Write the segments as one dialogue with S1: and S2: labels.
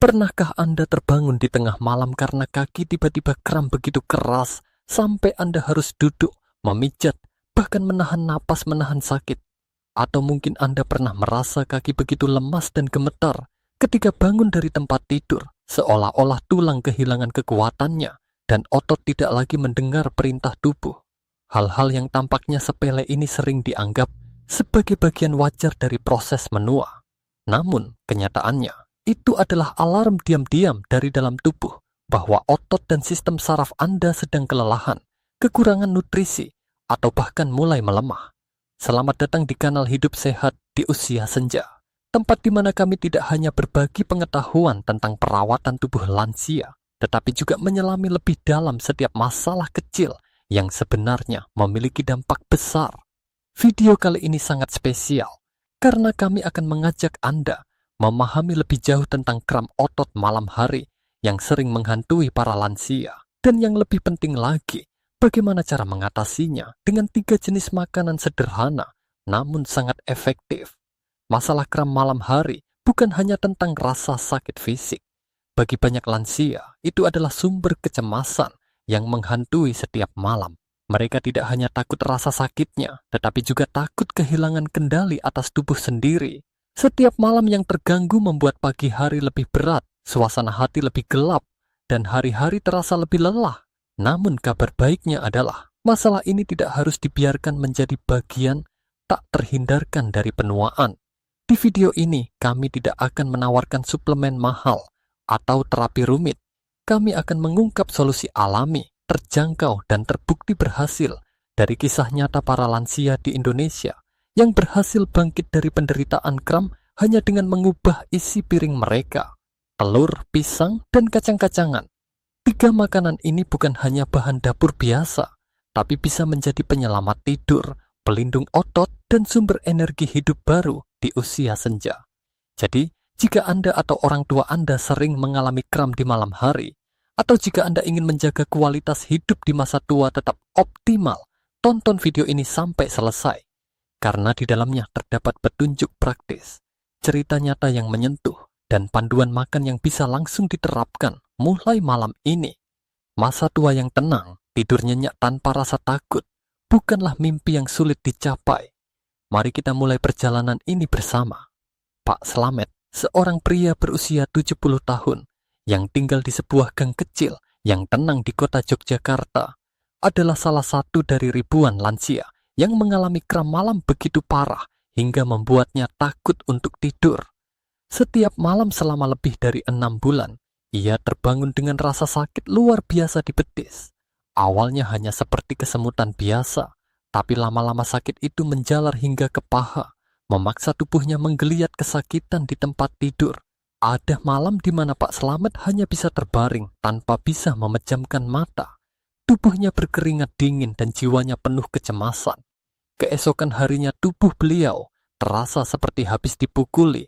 S1: Pernahkah Anda terbangun di tengah malam karena kaki tiba-tiba kram begitu keras sampai Anda harus duduk, memijat, bahkan menahan napas menahan sakit? Atau mungkin Anda pernah merasa kaki begitu lemas dan gemetar ketika bangun dari tempat tidur, seolah-olah tulang kehilangan kekuatannya dan otot tidak lagi mendengar perintah tubuh. Hal-hal yang tampaknya sepele ini sering dianggap sebagai bagian wajar dari proses menua. Namun, kenyataannya, itu adalah alarm diam-diam dari dalam tubuh bahwa otot dan sistem saraf Anda sedang kelelahan, kekurangan nutrisi, atau bahkan mulai melemah. Selamat datang di kanal Hidup Sehat di Usia Senja, tempat di mana kami tidak hanya berbagi pengetahuan tentang perawatan tubuh lansia, tetapi juga menyelami lebih dalam setiap masalah kecil yang sebenarnya memiliki dampak besar. Video kali ini sangat spesial, karena kami akan mengajak Anda memahami lebih jauh tentang kram otot malam hari yang sering menghantui para lansia. Dan yang lebih penting lagi, bagaimana cara mengatasinya dengan 3 jenis makanan sederhana namun sangat efektif. Masalah kram malam hari bukan hanya tentang rasa sakit fisik. Bagi banyak lansia, itu adalah sumber kecemasan yang menghantui setiap malam. Mereka tidak hanya takut rasa sakitnya, tetapi juga takut kehilangan kendali atas tubuh sendiri. Setiap malam yang terganggu membuat pagi hari lebih berat, suasana hati lebih gelap, dan hari-hari terasa lebih lelah. Namun kabar baiknya adalah, masalah ini tidak harus dibiarkan menjadi bagian tak terhindarkan dari penuaan. Di video ini, kami tidak akan menawarkan suplemen mahal atau terapi rumit. Kami akan mengungkap solusi alami, terjangkau, dan terbukti berhasil dari kisah nyata para lansia di Indonesia yang berhasil bangkit dari penderitaan kram hanya dengan mengubah isi piring mereka. Telur, pisang, dan kacang-kacangan. 3 makanan ini bukan hanya bahan dapur biasa, tapi bisa menjadi penyelamat tidur, pelindung otot, dan sumber energi hidup baru di usia senja. Jadi, jika Anda atau orang tua Anda sering mengalami kram di malam hari, atau jika Anda ingin menjaga kualitas hidup di masa tua tetap optimal, tonton video ini sampai selesai. Karena di dalamnya terdapat petunjuk praktis, cerita nyata yang menyentuh, dan panduan makan yang bisa langsung diterapkan mulai malam ini. Masa tua yang tenang, tidur nyenyak tanpa rasa takut, bukanlah mimpi yang sulit dicapai. Mari kita mulai perjalanan ini bersama. Pak Slamet, seorang pria berusia 70 tahun, yang tinggal di sebuah gang kecil yang tenang di kota Yogyakarta, adalah salah satu dari ribuan lansia yang mengalami kram malam begitu parah hingga membuatnya takut untuk tidur. Setiap malam selama lebih dari 6 bulan, ia terbangun dengan rasa sakit luar biasa di betis. Awalnya hanya seperti kesemutan biasa, tapi lama-lama sakit itu menjalar hingga ke paha, memaksa tubuhnya menggeliat kesakitan di tempat tidur. Ada malam di mana Pak Slamet hanya bisa terbaring tanpa bisa memejamkan mata. Tubuhnya berkeringat dingin dan jiwanya penuh kecemasan. Keesokan harinya tubuh beliau terasa seperti habis dipukuli.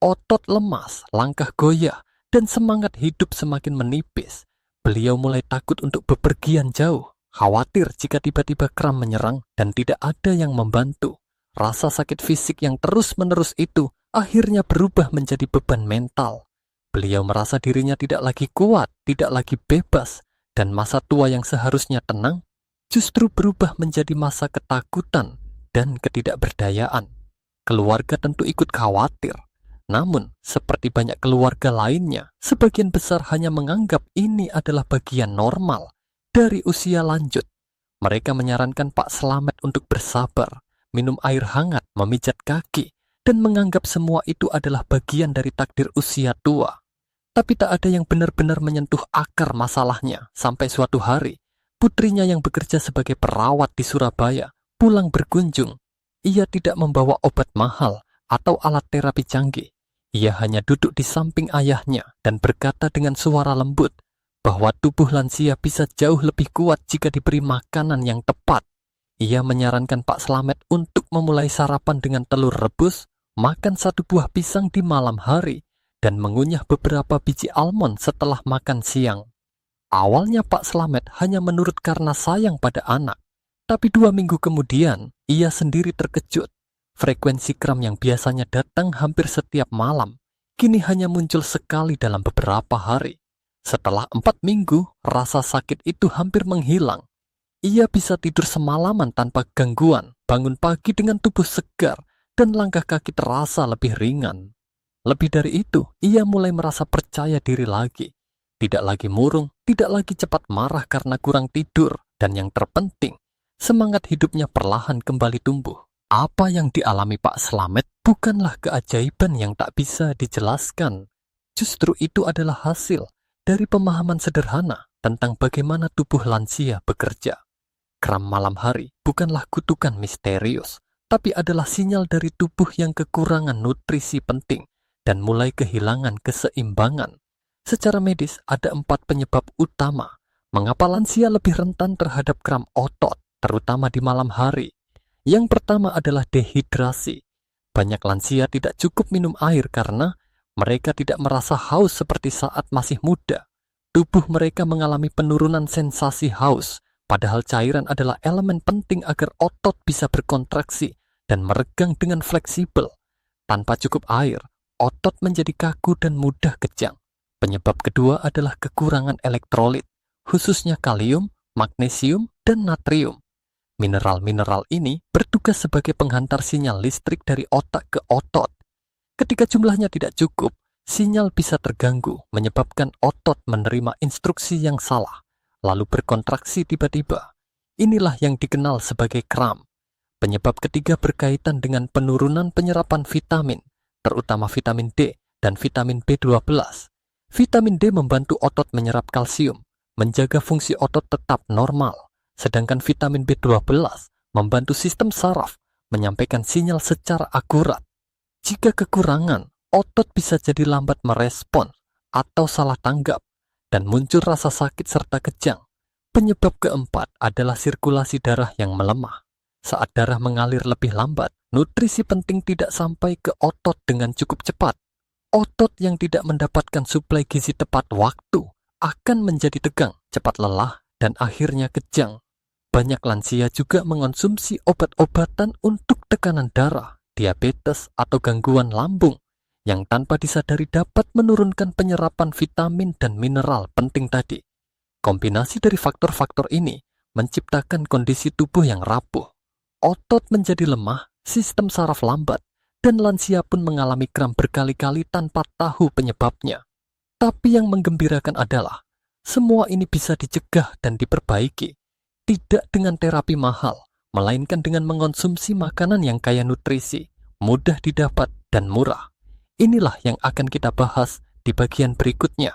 S1: Otot lemas, langkah goyah, dan semangat hidup semakin menipis. Beliau mulai takut untuk bepergian jauh, khawatir jika tiba-tiba kram menyerang dan tidak ada yang membantu. Rasa sakit fisik yang terus-menerus itu akhirnya berubah menjadi beban mental. Beliau merasa dirinya tidak lagi kuat, tidak lagi bebas, dan masa tua yang seharusnya tenang justru berubah menjadi masa ketakutan dan ketidakberdayaan. Keluarga tentu ikut khawatir. Namun, seperti banyak keluarga lainnya, sebagian besar hanya menganggap ini adalah bagian normal dari usia lanjut. Mereka menyarankan Pak Slamet untuk bersabar, minum air hangat, memijat kaki, dan menganggap semua itu adalah bagian dari takdir usia tua. Tapi tak ada yang benar-benar menyentuh akar masalahnya sampai suatu hari, putrinya yang bekerja sebagai perawat di Surabaya pulang berkunjung. Ia tidak membawa obat mahal atau alat terapi canggih. Ia hanya duduk di samping ayahnya dan berkata dengan suara lembut bahwa tubuh lansia bisa jauh lebih kuat jika diberi makanan yang tepat. Ia menyarankan Pak Slamet untuk memulai sarapan dengan telur rebus, makan 1 buah pisang di malam hari, dan mengunyah beberapa biji almond setelah makan siang. Awalnya Pak Slamet hanya menurut karena sayang pada anak, tapi 2 minggu kemudian ia sendiri terkejut. Frekuensi kram yang biasanya datang hampir setiap malam, kini hanya muncul sekali dalam beberapa hari. Setelah 4 minggu, rasa sakit itu hampir menghilang. Ia bisa tidur semalaman tanpa gangguan, bangun pagi dengan tubuh segar, dan langkah kaki terasa lebih ringan. Lebih dari itu, ia mulai merasa percaya diri lagi. Tidak lagi murung, tidak lagi cepat marah karena kurang tidur, dan yang terpenting, semangat hidupnya perlahan kembali tumbuh. Apa yang dialami Pak Slamet bukanlah keajaiban yang tak bisa dijelaskan. Justru itu adalah hasil dari pemahaman sederhana tentang bagaimana tubuh lansia bekerja. Kram malam hari bukanlah kutukan misterius, tapi adalah sinyal dari tubuh yang kekurangan nutrisi penting dan mulai kehilangan keseimbangan. Secara medis ada 4 penyebab utama mengapa lansia lebih rentan terhadap kram otot, terutama di malam hari. Yang pertama adalah dehidrasi. Banyak lansia tidak cukup minum air karena mereka tidak merasa haus seperti saat masih muda. Tubuh mereka mengalami penurunan sensasi haus, padahal cairan adalah elemen penting agar otot bisa berkontraksi dan meregang dengan fleksibel. Tanpa cukup air, otot menjadi kaku dan mudah kejang. Penyebab kedua adalah kekurangan elektrolit, khususnya kalium, magnesium, dan natrium. Mineral-mineral ini bertugas sebagai penghantar sinyal listrik dari otak ke otot. Ketika jumlahnya tidak cukup, sinyal bisa terganggu, menyebabkan otot menerima instruksi yang salah, lalu berkontraksi tiba-tiba. Inilah yang dikenal sebagai kram. Penyebab ketiga berkaitan dengan penurunan penyerapan vitamin, terutama vitamin D dan vitamin B12. Vitamin D membantu otot menyerap kalsium, menjaga fungsi otot tetap normal. Sedangkan vitamin B12 membantu sistem saraf menyampaikan sinyal secara akurat. Jika kekurangan, otot bisa jadi lambat merespon atau salah tanggap dan muncul rasa sakit serta kejang. Penyebab keempat adalah sirkulasi darah yang melemah. Saat darah mengalir lebih lambat, nutrisi penting tidak sampai ke otot dengan cukup cepat. Otot yang tidak mendapatkan suplai gizi tepat waktu akan menjadi tegang, cepat lelah, dan akhirnya kejang. Banyak lansia juga mengonsumsi obat-obatan untuk tekanan darah, diabetes, atau gangguan lambung yang tanpa disadari dapat menurunkan penyerapan vitamin dan mineral penting tadi. Kombinasi dari faktor-faktor ini menciptakan kondisi tubuh yang rapuh. Otot menjadi lemah, sistem saraf lambat, dan lansia pun mengalami kram berkali-kali tanpa tahu penyebabnya. Tapi yang menggembirakan adalah, semua ini bisa dicegah dan diperbaiki. Tidak dengan terapi mahal, melainkan dengan mengonsumsi makanan yang kaya nutrisi, mudah didapat, dan murah. Inilah yang akan kita bahas di bagian berikutnya.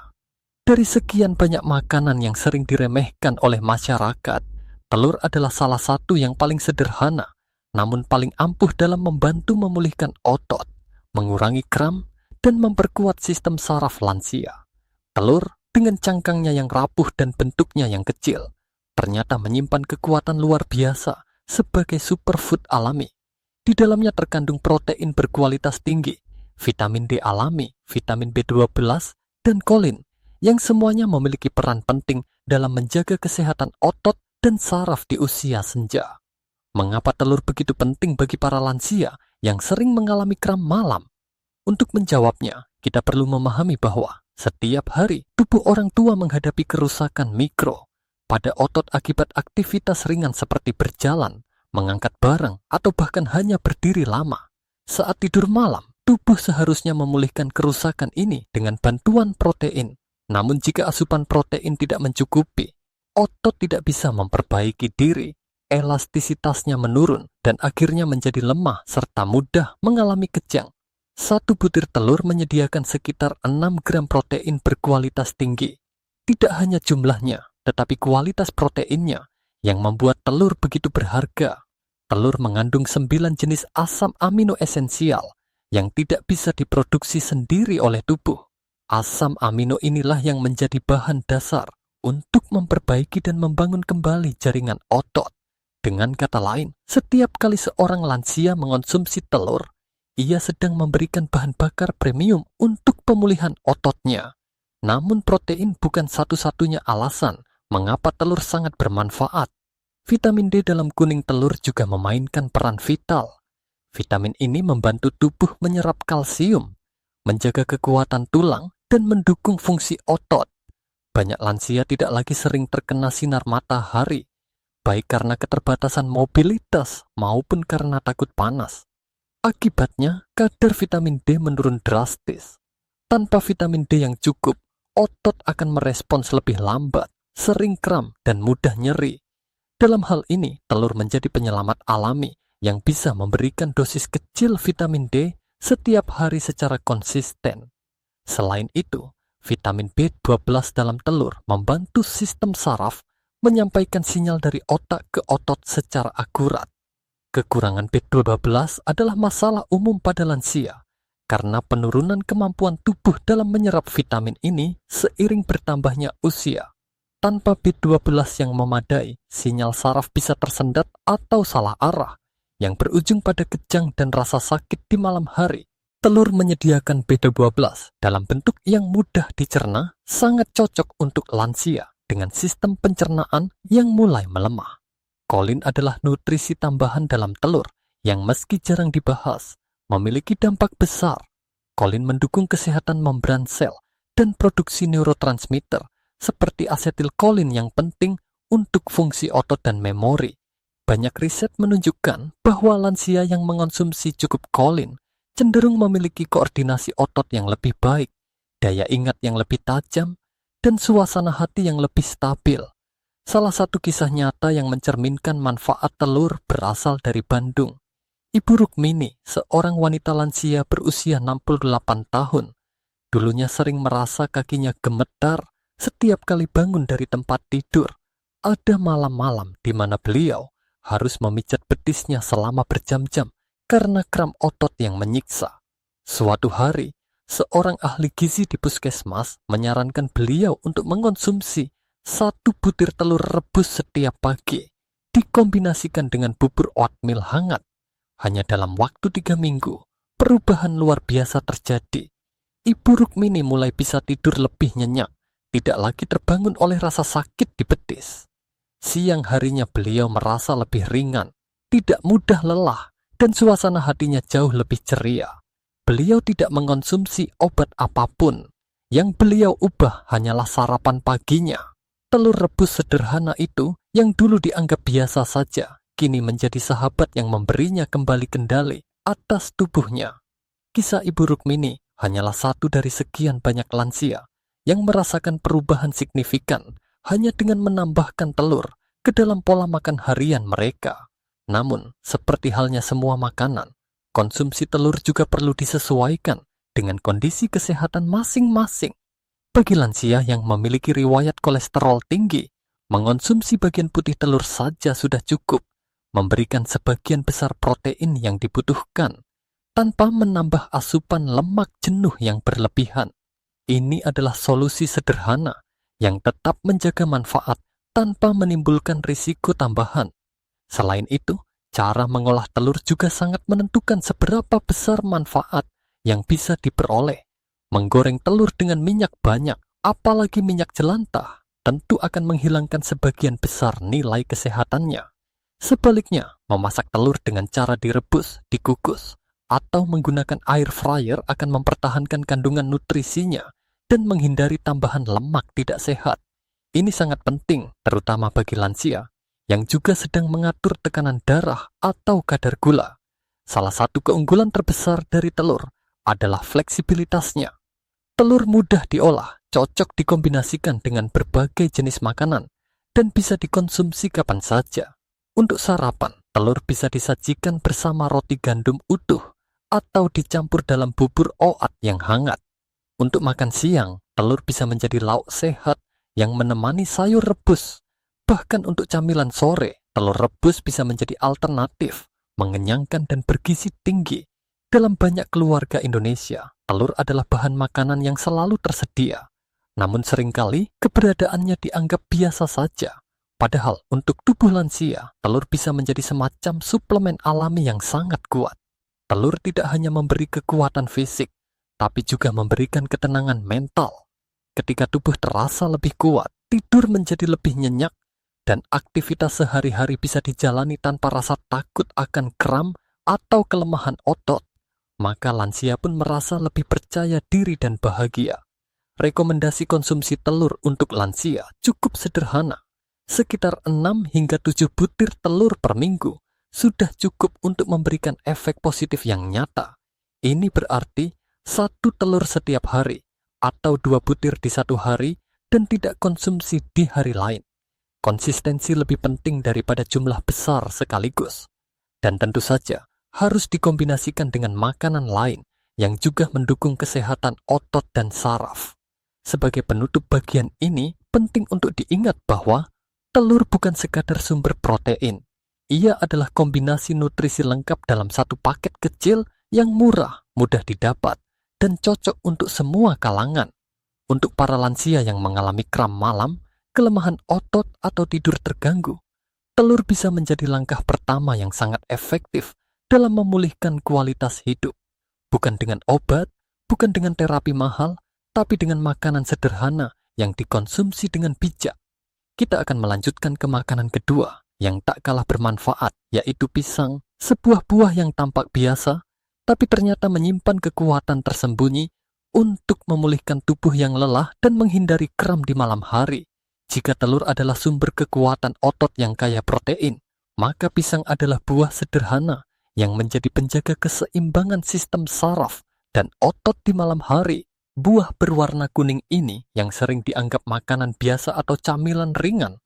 S1: Dari sekian banyak makanan yang sering diremehkan oleh masyarakat, telur adalah salah satu yang paling sederhana, namun paling ampuh dalam membantu memulihkan otot, mengurangi kram, dan memperkuat sistem saraf lansia. Telur dengan cangkangnya yang rapuh dan bentuknya yang kecil, ternyata menyimpan kekuatan luar biasa sebagai superfood alami. Di dalamnya terkandung protein berkualitas tinggi, vitamin D alami, vitamin B12, dan kolin, yang semuanya memiliki peran penting dalam menjaga kesehatan otot dan saraf di usia senja. Mengapa telur begitu penting bagi para lansia yang sering mengalami kram malam? Untuk menjawabnya, kita perlu memahami bahwa setiap hari tubuh orang tua menghadapi kerusakan mikro pada otot akibat aktivitas ringan seperti berjalan, mengangkat barang, atau bahkan hanya berdiri lama. Saat tidur malam, tubuh seharusnya memulihkan kerusakan ini dengan bantuan protein. Namun jika asupan protein tidak mencukupi, otot tidak bisa memperbaiki diri, elastisitasnya menurun, dan akhirnya menjadi lemah serta mudah mengalami kejang. Satu butir telur menyediakan sekitar 6 gram protein berkualitas tinggi. Tidak hanya jumlahnya, tetapi kualitas proteinnya yang membuat telur begitu berharga. Telur mengandung 9 jenis asam amino esensial yang tidak bisa diproduksi sendiri oleh tubuh. Asam amino inilah yang menjadi bahan dasar untuk memperbaiki dan membangun kembali jaringan otot. Dengan kata lain, setiap kali seorang lansia mengonsumsi telur, ia sedang memberikan bahan bakar premium untuk pemulihan ototnya. Namun protein bukan satu-satunya alasan mengapa telur sangat bermanfaat. Vitamin D dalam kuning telur juga memainkan peran vital. Vitamin ini membantu tubuh menyerap kalsium, menjaga kekuatan tulang, dan mendukung fungsi otot. Banyak lansia tidak lagi sering terkena sinar matahari, baik karena keterbatasan mobilitas maupun karena takut panas. Akibatnya, kadar vitamin D menurun drastis. Tanpa vitamin D yang cukup, otot akan merespons lebih lambat, sering kram, dan mudah nyeri. Dalam hal ini, telur menjadi penyelamat alami yang bisa memberikan dosis kecil vitamin D setiap hari secara konsisten. Selain itu, vitamin B12 dalam telur membantu sistem saraf menyampaikan sinyal dari otak ke otot secara akurat. Kekurangan B12 adalah masalah umum pada lansia, karena penurunan kemampuan tubuh dalam menyerap vitamin ini seiring bertambahnya usia. Tanpa B12 yang memadai, sinyal saraf bisa tersendat atau salah arah, yang berujung pada kejang dan rasa sakit di malam hari. Telur menyediakan B12 dalam bentuk yang mudah dicerna, sangat cocok untuk lansia dengan sistem pencernaan yang mulai melemah. Kolin adalah nutrisi tambahan dalam telur yang meski jarang dibahas, memiliki dampak besar. Kolin mendukung kesehatan membran sel dan produksi neurotransmitter seperti asetilkolin yang penting untuk fungsi otot dan memori. Banyak riset menunjukkan bahwa lansia yang mengonsumsi cukup kolin cenderung memiliki koordinasi otot yang lebih baik, daya ingat yang lebih tajam, dan suasana hati yang lebih stabil. Salah satu kisah nyata yang mencerminkan manfaat telur berasal dari Bandung. Ibu Rukmini, seorang wanita lansia berusia 68 tahun, dulunya sering merasa kakinya gemetar setiap kali bangun dari tempat tidur. Ada malam-malam di mana beliau harus memijat betisnya selama berjam-jam karena kram otot yang menyiksa. Suatu hari, seorang ahli gizi di puskesmas menyarankan beliau untuk mengonsumsi 1 butir telur rebus setiap pagi, dikombinasikan dengan bubur oatmeal hangat. Hanya dalam waktu 3 minggu, perubahan luar biasa terjadi. Ibu Rukmini mulai bisa tidur lebih nyenyak, tidak lagi terbangun oleh rasa sakit di betis. Siang harinya beliau merasa lebih ringan, tidak mudah lelah, dan suasana hatinya jauh lebih ceria. Beliau tidak mengonsumsi obat apapun. Yang beliau ubah hanyalah sarapan paginya. Telur rebus sederhana itu yang dulu dianggap biasa saja, kini menjadi sahabat yang memberinya kembali kendali atas tubuhnya. Kisah Ibu Rukmini hanyalah satu dari sekian banyak lansia yang merasakan perubahan signifikan hanya dengan menambahkan telur ke dalam pola makan harian mereka. Namun, seperti halnya semua makanan, konsumsi telur juga perlu disesuaikan dengan kondisi kesehatan masing-masing. Bagi lansia yang memiliki riwayat kolesterol tinggi, mengonsumsi bagian putih telur saja sudah cukup, memberikan sebagian besar protein yang dibutuhkan, tanpa menambah asupan lemak jenuh yang berlebihan. Ini adalah solusi sederhana yang tetap menjaga manfaat tanpa menimbulkan risiko tambahan. Selain itu, cara mengolah telur juga sangat menentukan seberapa besar manfaat yang bisa diperoleh. Menggoreng telur dengan minyak banyak, apalagi minyak jelantah, tentu akan menghilangkan sebagian besar nilai kesehatannya. Sebaliknya, memasak telur dengan cara direbus, dikukus, atau menggunakan air fryer akan mempertahankan kandungan nutrisinya dan menghindari tambahan lemak tidak sehat. Ini sangat penting, terutama bagi lansia yang juga sedang mengatur tekanan darah atau kadar gula. Salah satu keunggulan terbesar dari telur adalah fleksibilitasnya. Telur mudah diolah, cocok dikombinasikan dengan berbagai jenis makanan, dan bisa dikonsumsi kapan saja. Untuk sarapan, telur bisa disajikan bersama roti gandum utuh atau dicampur dalam bubur oat yang hangat. Untuk makan siang, telur bisa menjadi lauk sehat yang menemani sayur rebus. Bahkan untuk camilan sore, telur rebus bisa menjadi alternatif, mengenyangkan dan bergizi tinggi. Dalam banyak keluarga Indonesia, telur adalah bahan makanan yang selalu tersedia. Namun seringkali keberadaannya dianggap biasa saja. Padahal untuk tubuh lansia, telur bisa menjadi semacam suplemen alami yang sangat kuat. Telur tidak hanya memberi kekuatan fisik, tapi juga memberikan ketenangan mental. Ketika tubuh terasa lebih kuat, tidur menjadi lebih nyenyak, dan aktivitas sehari-hari bisa dijalani tanpa rasa takut akan kram atau kelemahan otot. maka lansia pun merasa lebih percaya diri dan bahagia. Rekomendasi konsumsi telur untuk lansia cukup sederhana. Sekitar 6 hingga 7 butir telur per minggu sudah cukup untuk memberikan efek positif yang nyata. Ini berarti 1 telur setiap hari atau 2 butir di 1 hari dan tidak konsumsi di hari lain. Konsistensi lebih penting daripada jumlah besar sekaligus. Dan tentu saja harus dikombinasikan dengan makanan lain yang juga mendukung kesehatan otot dan saraf. Sebagai penutup bagian ini, penting untuk diingat bahwa telur bukan sekadar sumber protein. Ia adalah kombinasi nutrisi lengkap dalam satu paket kecil yang murah, mudah didapat, dan cocok untuk semua kalangan. Untuk para lansia yang mengalami kram malam, kelemahan otot atau tidur terganggu, telur bisa menjadi langkah pertama yang sangat efektif dalam memulihkan kualitas hidup. Bukan dengan obat, bukan dengan terapi mahal, tapi dengan makanan sederhana yang dikonsumsi dengan bijak. Kita akan melanjutkan ke makanan kedua yang tak kalah bermanfaat, yaitu pisang, sebuah buah yang tampak biasa, tapi ternyata menyimpan kekuatan tersembunyi untuk memulihkan tubuh yang lelah dan menghindari kram di malam hari. Jika telur adalah sumber kekuatan otot yang kaya protein, maka pisang adalah buah sederhana yang menjadi penjaga keseimbangan sistem saraf dan otot di malam hari. Buah berwarna kuning ini yang sering dianggap makanan biasa atau camilan ringan,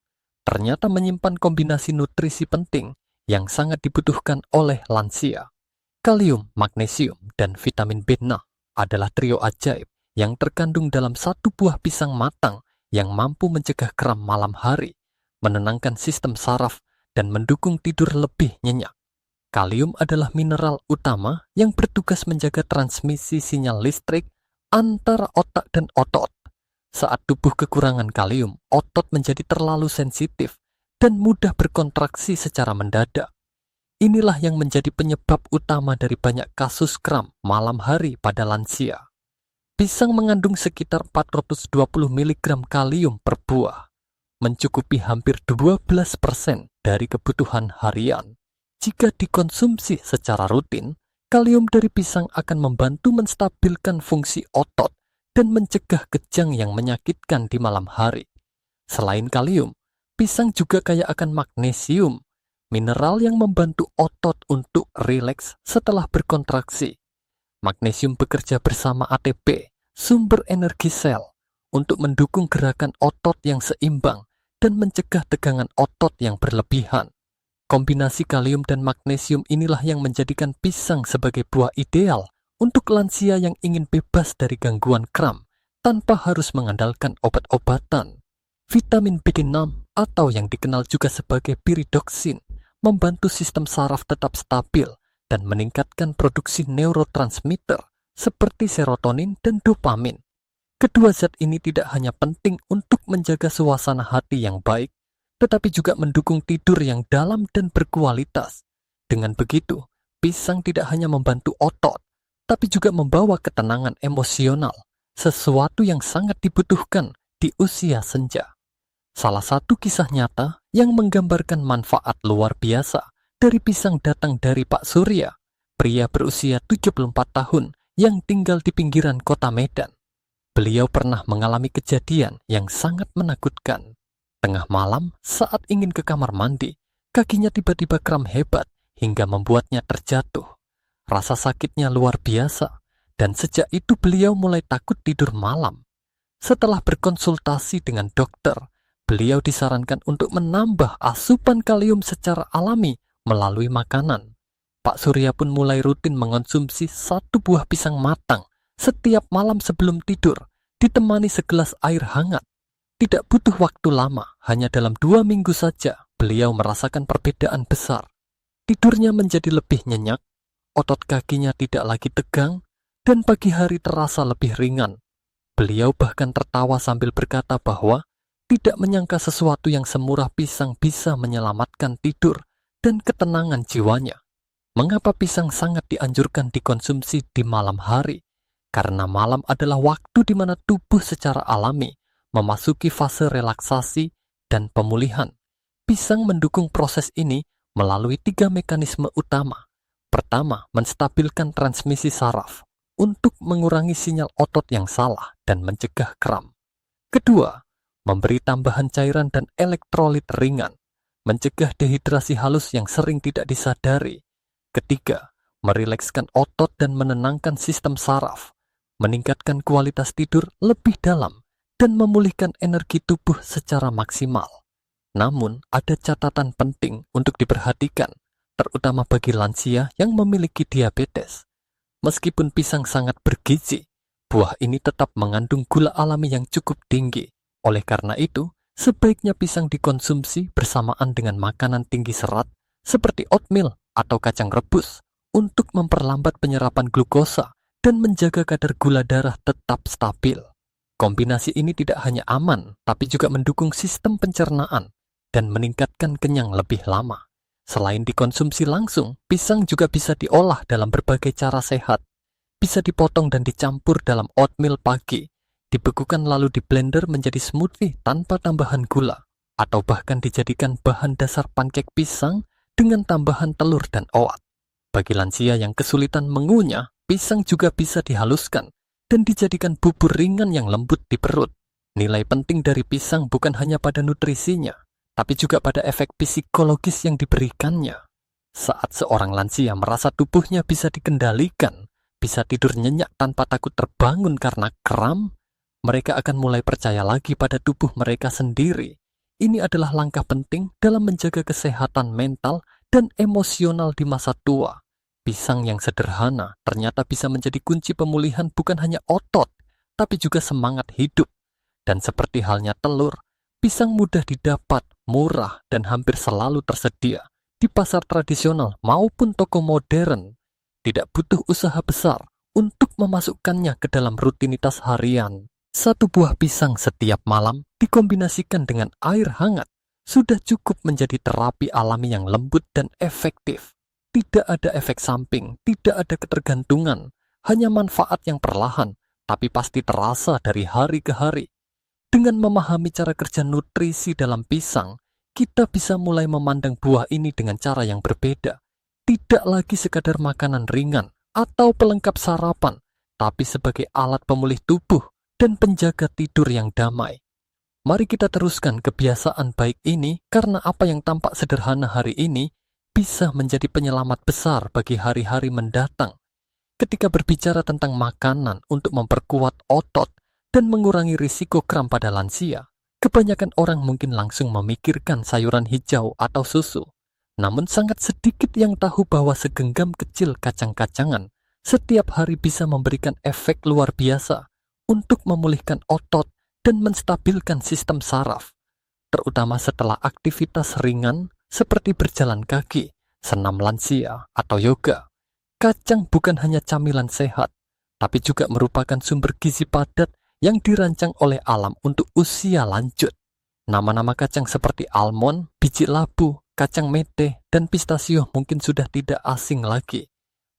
S1: ternyata menyimpan kombinasi nutrisi penting yang sangat dibutuhkan oleh lansia. Kalium, magnesium, dan vitamin B6 adalah trio ajaib yang terkandung dalam 1 buah pisang matang yang mampu mencegah kram malam hari, menenangkan sistem saraf, dan mendukung tidur lebih nyenyak. Kalium adalah mineral utama yang bertugas menjaga transmisi sinyal listrik antara otak dan otot. Saat tubuh kekurangan kalium, otot menjadi terlalu sensitif dan mudah berkontraksi secara mendadak. Inilah yang menjadi penyebab utama dari banyak kasus kram malam hari pada lansia. Pisang mengandung sekitar 420 mg kalium per buah, mencukupi hampir 12% dari kebutuhan harian. Jika dikonsumsi secara rutin, kalium dari pisang akan membantu menstabilkan fungsi otot dan mencegah kejang yang menyakitkan di malam hari. Selain kalium, pisang juga kaya akan magnesium, mineral yang membantu otot untuk rileks setelah berkontraksi. Magnesium bekerja bersama ATP, sumber energi sel, untuk mendukung gerakan otot yang seimbang dan mencegah tegangan otot yang berlebihan. Kombinasi kalium dan magnesium inilah yang menjadikan pisang sebagai buah ideal untuk lansia yang ingin bebas dari gangguan kram tanpa harus mengandalkan obat-obatan. Vitamin B6 atau yang dikenal juga sebagai piridoksin membantu sistem saraf tetap stabil dan meningkatkan produksi neurotransmitter seperti serotonin dan dopamin. Kedua zat ini tidak hanya penting untuk menjaga suasana hati yang baik, tetapi juga mendukung tidur yang dalam dan berkualitas. Dengan begitu, pisang tidak hanya membantu otot, tapi juga membawa ketenangan emosional, sesuatu yang sangat dibutuhkan di usia senja. Salah satu kisah nyata yang menggambarkan manfaat luar biasa dari pisang datang dari Pak Surya, pria berusia 74 tahun yang tinggal di pinggiran kota Medan. Beliau pernah mengalami kejadian yang sangat menakutkan. Tengah malam, saat ingin ke kamar mandi, kakinya tiba-tiba kram hebat hingga membuatnya terjatuh. Rasa sakitnya luar biasa, dan sejak itu beliau mulai takut tidur malam. Setelah berkonsultasi dengan dokter, beliau disarankan untuk menambah asupan kalium secara alami melalui makanan. Pak Surya pun mulai rutin mengonsumsi 1 buah pisang matang setiap malam sebelum tidur, ditemani segelas air hangat. Tidak butuh waktu lama, hanya dalam 2 minggu saja beliau merasakan perbedaan besar. Tidurnya menjadi lebih nyenyak, otot kakinya tidak lagi tegang, dan pagi hari terasa lebih ringan. Beliau bahkan tertawa sambil berkata bahwa tidak menyangka sesuatu yang semurah pisang bisa menyelamatkan tidur dan ketenangan jiwanya. Mengapa pisang sangat dianjurkan dikonsumsi di malam hari? Karena malam adalah waktu di mana tubuh secara alami memasuki fase relaksasi dan pemulihan. Pisang mendukung proses ini melalui 3 mekanisme utama. Pertama, menstabilkan transmisi saraf untuk mengurangi sinyal otot yang salah dan mencegah kram. Kedua, memberi tambahan cairan dan elektrolit ringan, mencegah dehidrasi halus yang sering tidak disadari. Ketiga, merilekskan otot dan menenangkan sistem saraf, meningkatkan kualitas tidur lebih dalam, dan memulihkan energi tubuh secara maksimal. Namun, ada catatan penting untuk diperhatikan, terutama bagi lansia yang memiliki diabetes. Meskipun pisang sangat bergizi, buah ini tetap mengandung gula alami yang cukup tinggi. Oleh karena itu, sebaiknya pisang dikonsumsi bersamaan dengan makanan tinggi serat seperti oatmeal atau kacang rebus untuk memperlambat penyerapan glukosa dan menjaga kadar gula darah tetap stabil. Kombinasi ini tidak hanya aman, tapi juga mendukung sistem pencernaan dan meningkatkan kenyang lebih lama. Selain dikonsumsi langsung, pisang juga bisa diolah dalam berbagai cara sehat. Bisa dipotong dan dicampur dalam oatmeal pagi, dibekukan lalu di blender menjadi smoothie tanpa tambahan gula, atau bahkan dijadikan bahan dasar pancake pisang dengan tambahan telur dan oat. Bagi lansia yang kesulitan mengunyah, pisang juga bisa dihaluskan dan dijadikan bubur ringan yang lembut di perut. Nilai penting dari pisang bukan hanya pada nutrisinya, tapi juga pada efek psikologis yang diberikannya. Saat seorang lansia merasa tubuhnya bisa dikendalikan, bisa tidur nyenyak tanpa takut terbangun karena kram, mereka akan mulai percaya lagi pada tubuh mereka sendiri. Ini adalah langkah penting dalam menjaga kesehatan mental dan emosional di masa tua. Pisang yang sederhana ternyata bisa menjadi kunci pemulihan bukan hanya otot, tapi juga semangat hidup. Dan seperti halnya telur, pisang mudah didapat, murah, dan hampir selalu tersedia di pasar tradisional maupun toko modern. Tidak butuh usaha besar untuk memasukkannya ke dalam rutinitas harian. Satu buah pisang setiap malam dikombinasikan dengan air hangat sudah cukup menjadi terapi alami yang lembut dan efektif. Tidak ada efek samping, tidak ada ketergantungan, hanya manfaat yang perlahan, tapi pasti terasa dari hari ke hari. Dengan memahami cara kerja nutrisi dalam pisang, kita bisa mulai memandang buah ini dengan cara yang berbeda. Tidak lagi sekadar makanan ringan atau pelengkap sarapan, tapi sebagai alat pemulih tubuh dan penjaga tidur yang damai. Mari kita teruskan kebiasaan baik ini karena apa yang tampak sederhana hari ini bisa menjadi penyelamat besar bagi hari-hari mendatang. Ketika berbicara tentang makanan untuk memperkuat otot dan mengurangi risiko kram pada lansia, kebanyakan orang mungkin langsung memikirkan sayuran hijau atau susu. Namun sangat sedikit yang tahu bahwa segenggam kecil kacang-kacangan setiap hari bisa memberikan efek luar biasa untuk memulihkan otot dan menstabilkan sistem saraf, terutama setelah aktivitas ringan seperti berjalan kaki, senam lansia, atau yoga. Kacang bukan hanya camilan sehat, tapi juga merupakan sumber gizi padat yang dirancang oleh alam untuk usia lanjut. Nama-nama kacang seperti almond, biji labu, kacang mete, dan pistasio mungkin sudah tidak asing lagi.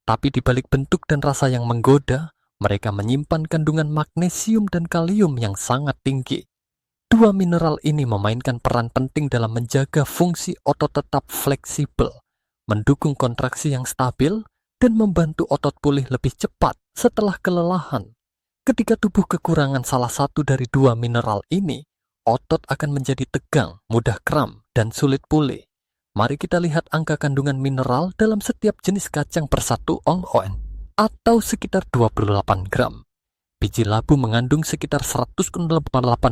S1: Tapi di balik bentuk dan rasa yang menggoda, mereka menyimpan kandungan magnesium dan kalium yang sangat tinggi. Dua mineral ini memainkan peran penting dalam menjaga fungsi otot tetap fleksibel, mendukung kontraksi yang stabil, dan membantu otot pulih lebih cepat setelah kelelahan. Ketika tubuh kekurangan salah satu dari dua mineral ini, otot akan menjadi tegang, mudah kram, dan sulit pulih. Mari kita lihat angka kandungan mineral dalam setiap jenis kacang per 1 on, atau sekitar 28 gram. Biji labu mengandung sekitar 188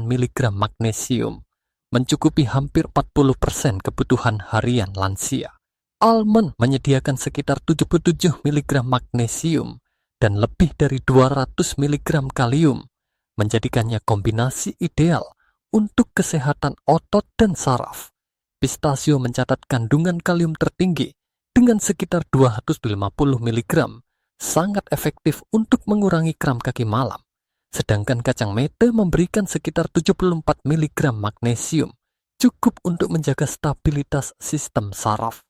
S1: mg magnesium, mencukupi hampir 40% kebutuhan harian lansia. Almond menyediakan sekitar 77 mg magnesium dan lebih dari 200 mg kalium, menjadikannya kombinasi ideal untuk kesehatan otot dan saraf. Pistasio mencatat kandungan kalium tertinggi dengan sekitar 250 mg, sangat efektif untuk mengurangi kram kaki malam. Sedangkan kacang mete memberikan sekitar 74 mg magnesium, cukup untuk menjaga stabilitas sistem saraf.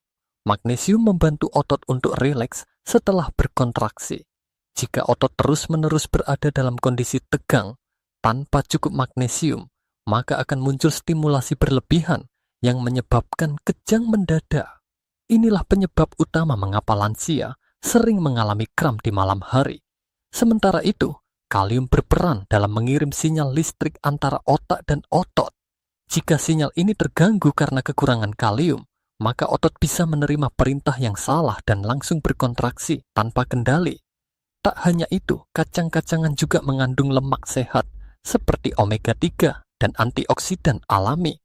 S1: Magnesium membantu otot untuk rileks setelah berkontraksi. Jika otot terus-menerus berada dalam kondisi tegang tanpa cukup magnesium, maka akan muncul stimulasi berlebihan yang menyebabkan kejang mendadak. Inilah penyebab utama mengapa lansia sering mengalami kram di malam hari. Sementara itu, kalium berperan dalam mengirim sinyal listrik antara otak dan otot. Jika sinyal ini terganggu karena kekurangan kalium, maka otot bisa menerima perintah yang salah dan langsung berkontraksi tanpa kendali. Tak hanya itu, kacang-kacangan juga mengandung lemak sehat seperti omega 3 dan antioksidan alami.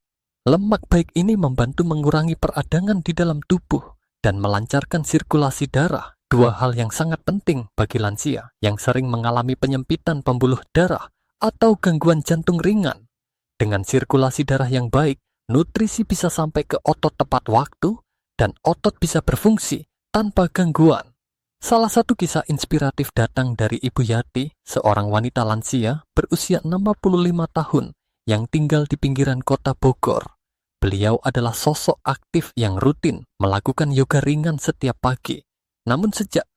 S1: Lemak baik ini membantu mengurangi peradangan di dalam tubuh dan melancarkan sirkulasi darah. Dua hal yang sangat penting bagi lansia yang sering mengalami penyempitan pembuluh darah atau gangguan jantung ringan. Dengan sirkulasi darah yang baik, nutrisi bisa sampai ke otot tepat waktu dan otot bisa berfungsi tanpa gangguan. Salah satu kisah inspiratif datang dari Ibu Yati, seorang wanita lansia berusia 65 tahun yang tinggal di pinggiran kota Bogor. Beliau adalah sosok aktif yang rutin melakukan yoga ringan setiap pagi. Namun sejak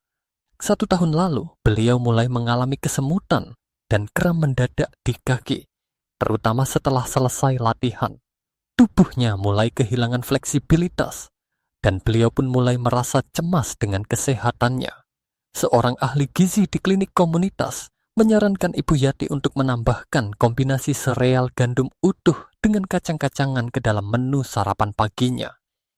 S1: 1 tahun lalu, beliau mulai mengalami kesemutan dan kram mendadak di kaki, terutama setelah selesai latihan. Tubuhnya mulai kehilangan fleksibilitas, dan beliau pun mulai merasa cemas dengan kesehatannya. Seorang ahli gizi di klinik komunitas menyarankan Ibu Yati untuk menambahkan kombinasi sereal gandum utuh dengan kacang-kacangan ke dalam menu sarapan paginya.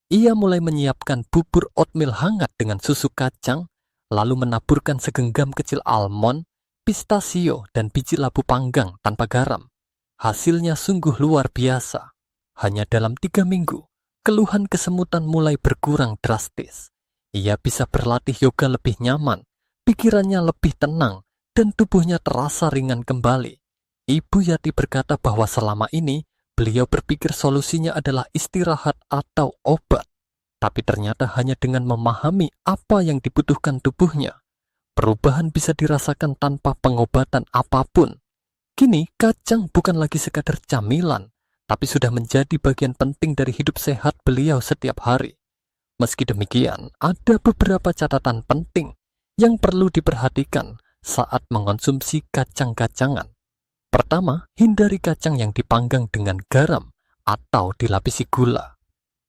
S1: Ia mulai menyiapkan bubur oatmeal hangat dengan susu kacang, lalu menaburkan segenggam kecil almond, pistasio, dan biji labu panggang tanpa garam. Hasilnya sungguh luar biasa. Hanya dalam 3 minggu, keluhan kesemutan mulai berkurang drastis. Ia bisa berlatih yoga lebih nyaman, pikirannya lebih tenang, dan tubuhnya terasa ringan kembali. Ibu Yati berkata bahwa selama ini, beliau berpikir solusinya adalah istirahat atau obat. Tapi ternyata hanya dengan memahami apa yang dibutuhkan tubuhnya, perubahan bisa dirasakan tanpa pengobatan apapun. Kini, kacang bukan lagi sekadar camilan, tapi sudah menjadi bagian penting dari hidup sehat beliau setiap hari. Meski demikian, ada beberapa catatan penting yang perlu diperhatikan saat mengonsumsi kacang-kacangan. Pertama, hindari kacang yang dipanggang dengan garam atau dilapisi gula.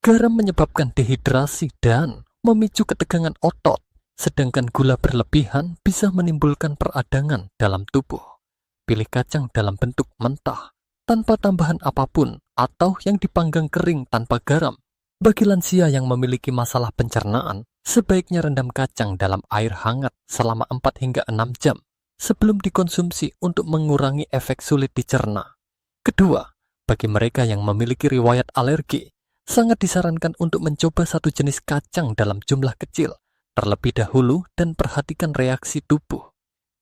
S1: Garam menyebabkan dehidrasi dan memicu ketegangan otot, sedangkan gula berlebihan bisa menimbulkan peradangan dalam tubuh. Pilih kacang dalam bentuk mentah, tanpa tambahan apapun, atau yang dipanggang kering tanpa garam. Bagi lansia yang memiliki masalah pencernaan, sebaiknya rendam kacang dalam air hangat selama 4 hingga 6 jam sebelum dikonsumsi untuk mengurangi efek sulit dicerna. Kedua, bagi mereka yang memiliki riwayat alergi, sangat disarankan untuk mencoba satu jenis kacang dalam jumlah kecil terlebih dahulu dan perhatikan reaksi tubuh.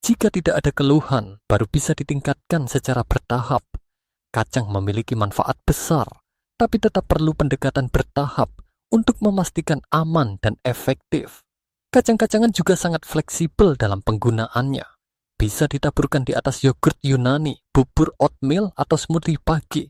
S1: Jika tidak ada keluhan, baru bisa ditingkatkan secara bertahap. Kacang memiliki manfaat besar, tapi tetap perlu pendekatan bertahap untuk memastikan aman dan efektif. Kacang-kacangan juga sangat fleksibel dalam penggunaannya. Bisa ditaburkan di atas yogurt Yunani, bubur oatmeal, atau smoothie pagi.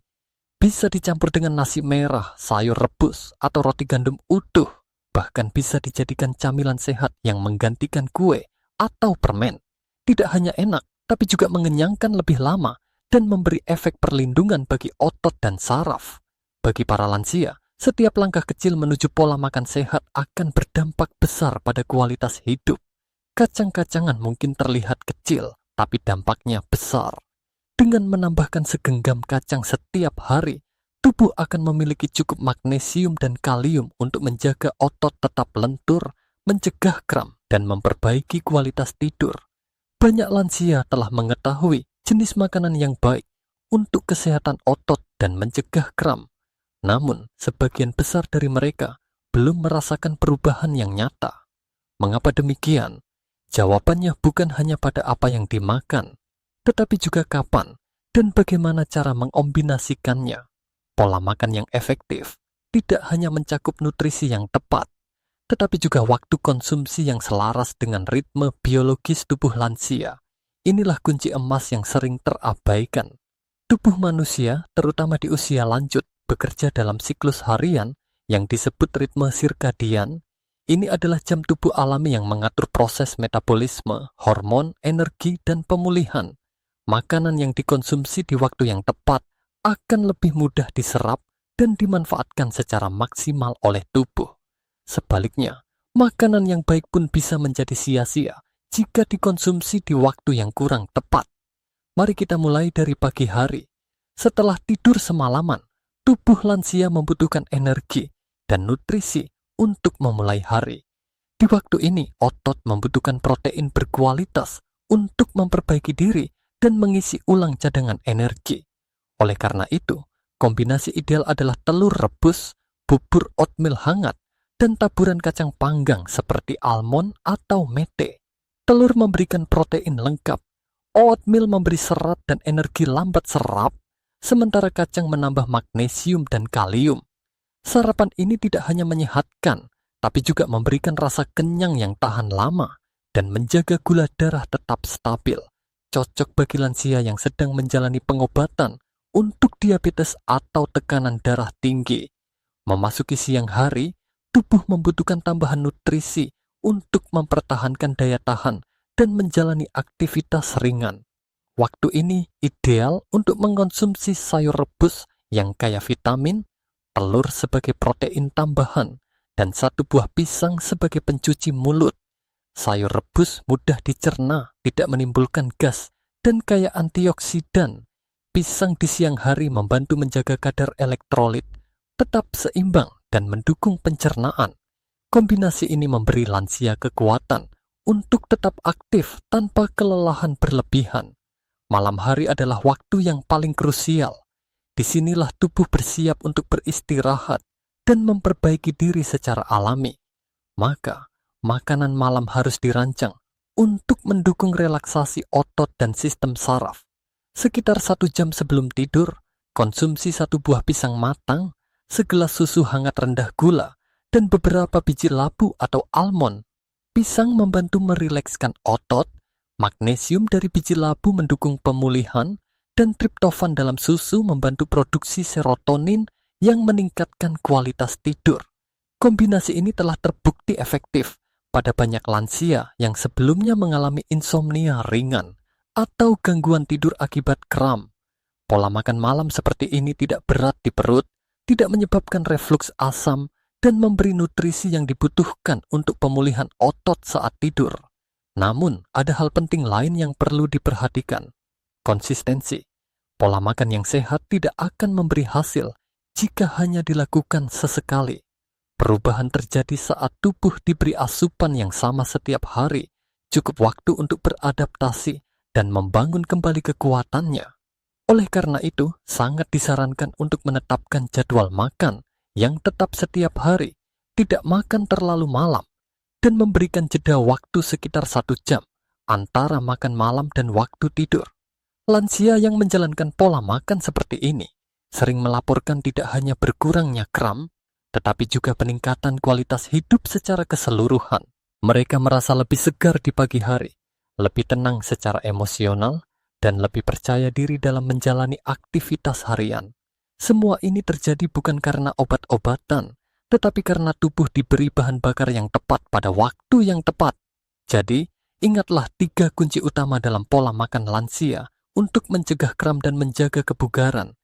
S1: Bisa dicampur dengan nasi merah, sayur rebus, atau roti gandum utuh. Bahkan bisa dijadikan camilan sehat yang menggantikan kue atau permen. Tidak hanya enak, tapi juga mengenyangkan lebih lama dan memberi efek perlindungan bagi otot dan saraf. Bagi para lansia, setiap langkah kecil menuju pola makan sehat akan berdampak besar pada kualitas hidup. Kacang-kacangan mungkin terlihat kecil, tapi dampaknya besar. Dengan menambahkan segenggam kacang setiap hari, tubuh akan memiliki cukup magnesium dan kalium untuk menjaga otot tetap lentur, mencegah kram, dan memperbaiki kualitas tidur. Banyak lansia telah mengetahui jenis makanan yang baik untuk kesehatan otot dan mencegah kram. Namun, sebagian besar dari mereka belum merasakan perubahan yang nyata. Mengapa demikian? Jawabannya bukan hanya pada apa yang dimakan, tetapi juga kapan dan bagaimana cara mengombinasikannya. Pola makan yang efektif tidak hanya mencakup nutrisi yang tepat, tetapi juga waktu konsumsi yang selaras dengan ritme biologis tubuh lansia. Inilah kunci emas yang sering terabaikan. Tubuh manusia, terutama di usia lanjut, bekerja dalam siklus harian yang disebut ritme sirkadian. Ini adalah jam tubuh alami yang mengatur proses metabolisme, hormon, energi, dan pemulihan. Makanan yang dikonsumsi di waktu yang tepat akan lebih mudah diserap dan dimanfaatkan secara maksimal oleh tubuh. Sebaliknya, makanan yang baik pun bisa menjadi sia-sia jika dikonsumsi di waktu yang kurang tepat. Mari kita mulai dari pagi hari. Setelah tidur semalaman, tubuh lansia membutuhkan energi dan nutrisi untuk memulai hari. Di waktu ini, otot membutuhkan protein berkualitas untuk memperbaiki diri dan mengisi ulang cadangan energi. Oleh karena itu, kombinasi ideal adalah telur rebus, bubur oatmeal hangat, dan taburan kacang panggang seperti almond atau mete. Telur memberikan protein lengkap, oatmeal memberi serat dan energi lambat serap, sementara kacang menambah magnesium dan kalium. Sarapan ini tidak hanya menyehatkan, tapi juga memberikan rasa kenyang yang tahan lama dan menjaga gula darah tetap stabil. Cocok bagi lansia yang sedang menjalani pengobatan untuk diabetes atau tekanan darah tinggi. Memasuki siang hari, tubuh membutuhkan tambahan nutrisi untuk mempertahankan daya tahan dan menjalani aktivitas ringan. Waktu ini ideal untuk mengkonsumsi sayur rebus yang kaya vitamin, telur sebagai protein tambahan, dan satu buah pisang sebagai pencuci mulut. Sayur rebus mudah dicerna, tidak menimbulkan gas, dan kaya antioksidan. Pisang di siang hari membantu menjaga kadar elektrolit tetap seimbang dan mendukung pencernaan. Kombinasi ini memberi lansia kekuatan untuk tetap aktif tanpa kelelahan berlebihan. Malam hari adalah waktu yang paling krusial. Disinilah tubuh bersiap untuk beristirahat dan memperbaiki diri secara alami. Maka, makanan malam harus dirancang untuk mendukung relaksasi otot dan sistem saraf. Sekitar 1 jam sebelum tidur, konsumsi 1 buah pisang matang, segelas susu hangat rendah gula, dan beberapa biji labu atau almond. Pisang membantu merilekskan otot, magnesium dari biji labu mendukung pemulihan, dan triptofan dalam susu membantu produksi serotonin yang meningkatkan kualitas tidur. Kombinasi ini telah terbukti efektif pada banyak lansia yang sebelumnya mengalami insomnia ringan atau gangguan tidur akibat kram. Pola makan malam seperti ini tidak berat di perut, tidak menyebabkan refluks asam, dan memberi nutrisi yang dibutuhkan untuk pemulihan otot saat tidur. Namun, ada hal penting lain yang perlu diperhatikan. Konsistensi. Pola makan yang sehat tidak akan memberi hasil jika hanya dilakukan sesekali. Perubahan terjadi saat tubuh diberi asupan yang sama setiap hari, cukup waktu untuk beradaptasi dan membangun kembali kekuatannya. Oleh karena itu, sangat disarankan untuk menetapkan jadwal makan yang tetap setiap hari, tidak makan terlalu malam, dan memberikan jeda waktu sekitar 1 jam antara makan malam dan waktu tidur. Lansia yang menjalankan pola makan seperti ini sering melaporkan tidak hanya berkurangnya kram, tetapi juga peningkatan kualitas hidup secara keseluruhan. Mereka merasa lebih segar di pagi hari, lebih tenang secara emosional, dan lebih percaya diri dalam menjalani aktivitas harian. Semua ini terjadi bukan karena obat-obatan, tetapi karena tubuh diberi bahan bakar yang tepat pada waktu yang tepat. Jadi, ingatlah 3 kunci utama dalam pola makan lansia untuk mencegah kram dan menjaga kebugaran.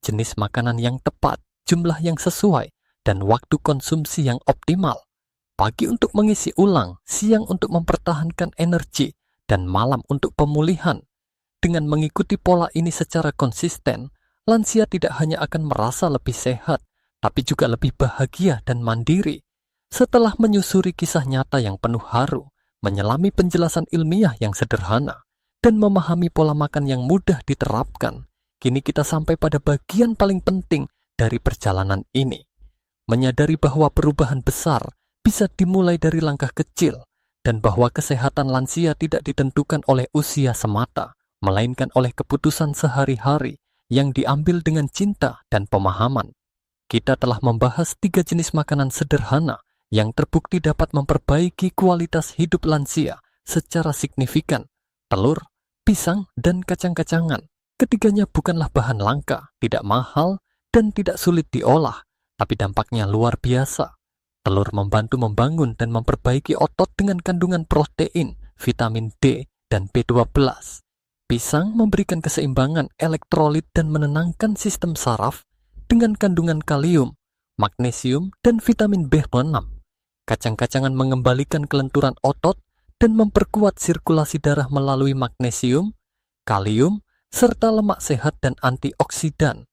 S1: Jenis makanan yang tepat, jumlah yang sesuai, dan waktu konsumsi yang optimal. Pagi untuk mengisi ulang, siang untuk mempertahankan energi, dan malam untuk pemulihan. Dengan mengikuti pola ini secara konsisten, lansia tidak hanya akan merasa lebih sehat, tapi juga lebih bahagia dan mandiri. Setelah menyusuri kisah nyata yang penuh haru, menyelami penjelasan ilmiah yang sederhana, dan memahami pola makan yang mudah diterapkan, kini kita sampai pada bagian paling penting dari perjalanan ini. Menyadari bahwa perubahan besar bisa dimulai dari langkah kecil, dan bahwa kesehatan lansia tidak ditentukan oleh usia semata, melainkan oleh keputusan sehari-hari yang diambil dengan cinta dan pemahaman. Kita telah membahas 3 jenis makanan sederhana yang terbukti dapat memperbaiki kualitas hidup lansia secara signifikan: telur, pisang, dan kacang-kacangan. Ketiganya bukanlah bahan langka, tidak mahal, dan tidak sulit diolah, tapi dampaknya luar biasa. Telur membantu membangun dan memperbaiki otot dengan kandungan protein, vitamin D, dan B12. Pisang memberikan keseimbangan elektrolit dan menenangkan sistem saraf dengan kandungan kalium, magnesium, dan vitamin B6. Kacang-kacangan mengembalikan kelenturan otot dan memperkuat sirkulasi darah melalui magnesium, kalium, serta lemak sehat dan antioksidan.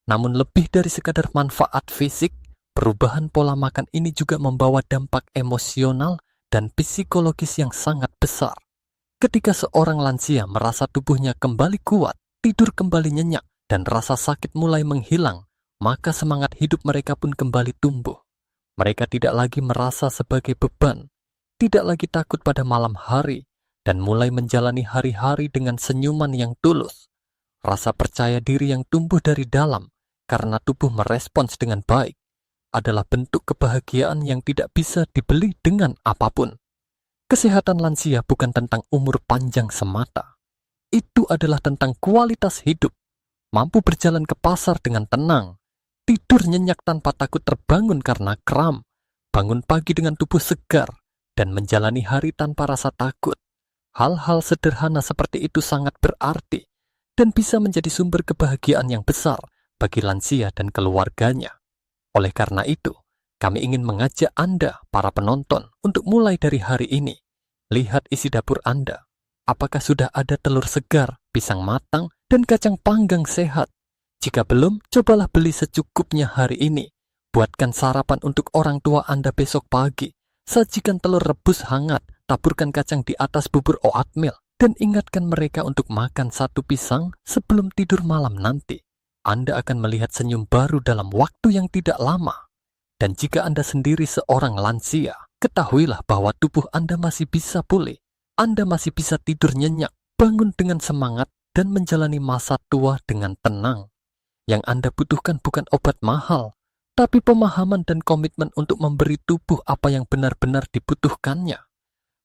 S1: Namun lebih dari sekadar manfaat fisik, perubahan pola makan ini juga membawa dampak emosional dan psikologis yang sangat besar. Ketika seorang lansia merasa tubuhnya kembali kuat, tidur kembali nyenyak, dan rasa sakit mulai menghilang, maka semangat hidup mereka pun kembali tumbuh. Mereka tidak lagi merasa sebagai beban, tidak lagi takut pada malam hari, dan mulai menjalani hari-hari dengan senyuman yang tulus. Rasa percaya diri yang tumbuh dari dalam karena tubuh merespons dengan baik adalah bentuk kebahagiaan yang tidak bisa dibeli dengan apapun. Kesehatan lansia bukan tentang umur panjang semata. Itu adalah tentang kualitas hidup, mampu berjalan ke pasar dengan tenang, tidur nyenyak tanpa takut terbangun karena kram, bangun pagi dengan tubuh segar, dan menjalani hari tanpa rasa takut. Hal-hal sederhana seperti itu sangat berarti dan bisa menjadi sumber kebahagiaan yang besar bagi lansia dan keluarganya. Oleh karena itu, kami ingin mengajak Anda, para penonton, untuk mulai dari hari ini. Lihat isi dapur Anda. Apakah sudah ada telur segar, pisang matang, dan kacang panggang sehat? Jika belum, cobalah beli secukupnya hari ini. Buatkan sarapan untuk orang tua Anda besok pagi. Sajikan telur rebus hangat, taburkan kacang di atas bubur oatmeal, dan ingatkan mereka untuk makan satu pisang sebelum tidur malam nanti. Anda akan melihat senyum baru dalam waktu yang tidak lama. Dan jika Anda sendiri seorang lansia, ketahuilah bahwa tubuh Anda masih bisa pulih. Anda masih bisa tidur nyenyak, bangun dengan semangat, dan menjalani masa tua dengan tenang. Yang Anda butuhkan bukan obat mahal, tapi pemahaman dan komitmen untuk memberi tubuh apa yang benar-benar dibutuhkannya.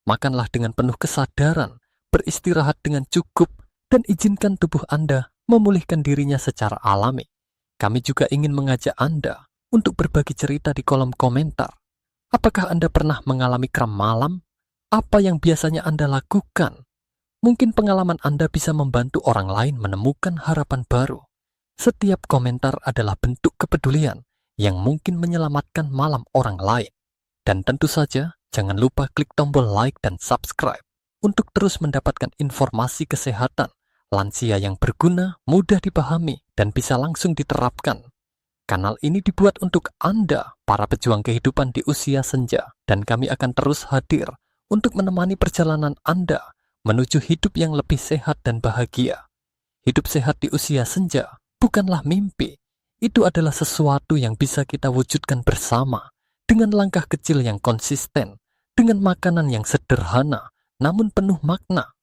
S1: Makanlah dengan penuh kesadaran, beristirahat dengan cukup, dan izinkan tubuh Anda memulihkan dirinya secara alami. Kami juga ingin mengajak Anda untuk berbagi cerita di kolom komentar. Apakah Anda pernah mengalami kram malam? Apa yang biasanya Anda lakukan? Mungkin pengalaman Anda bisa membantu orang lain menemukan harapan baru. Setiap komentar adalah bentuk kepedulian yang mungkin menyelamatkan malam orang lain. Dan tentu saja, jangan lupa klik tombol like dan subscribe untuk terus mendapatkan informasi kesehatan lansia yang berguna, mudah dipahami, dan bisa langsung diterapkan. Kanal ini dibuat untuk Anda, para pejuang kehidupan di usia senja, dan kami akan terus hadir untuk menemani perjalanan Anda menuju hidup yang lebih sehat dan bahagia. Hidup sehat di usia senja bukanlah mimpi. Itu adalah sesuatu yang bisa kita wujudkan bersama dengan langkah kecil yang konsisten, dengan makanan yang sederhana namun penuh makna.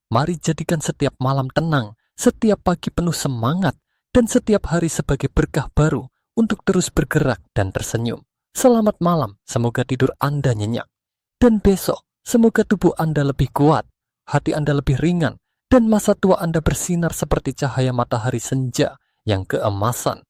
S1: Mari jadikan setiap malam tenang, setiap pagi penuh semangat, dan setiap hari sebagai berkah baru untuk terus bergerak dan tersenyum. Selamat malam, semoga tidur Anda nyenyak. Dan besok, semoga tubuh Anda lebih kuat, hati Anda lebih ringan, dan masa tua Anda bersinar seperti cahaya matahari senja yang keemasan